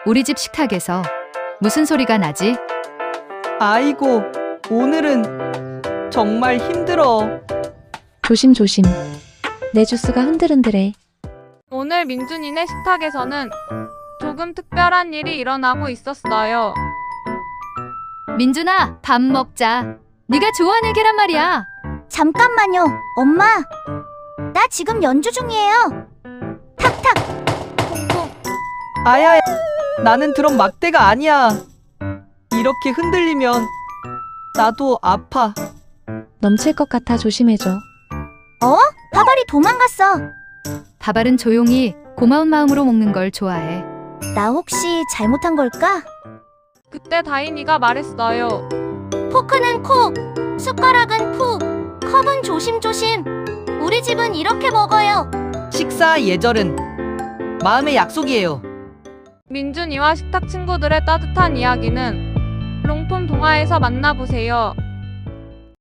우리 집 식탁에서 무슨 소리가 나지? 아이고, 오늘은 정말 힘들어. 조심조심. 내 주스가 흔들흔들해. 오늘 민준이네 식탁에서는 조금 특별한 일이 일어나고 있었어요. 민준아, 밥 먹자. 네가 좋아하는 계란 말이야. 잠깐만요, 엄마. 나 지금 연주 중이에요. 탁탁. 콩콩. 아야야, 나는 드럼 막대가 아니야. 이렇게 흔들리면 나도 아파. 넘칠 것 같아 조심해줘. 바발이 도망갔어. 바발은 조용히 고마운 마음으로 먹는 걸 좋아해. 나 혹시 잘못한 걸까? 그때 다인이가 말했어요. 포크는 콕, 숟가락은 푹, 컵은 조심조심. 우리 집은 이렇게 먹어요. 식사 예절은 마음의 약속이에요. 민준이와 식탁 친구들의 따뜻한 이야기는 롱폼 동화에서 만나보세요.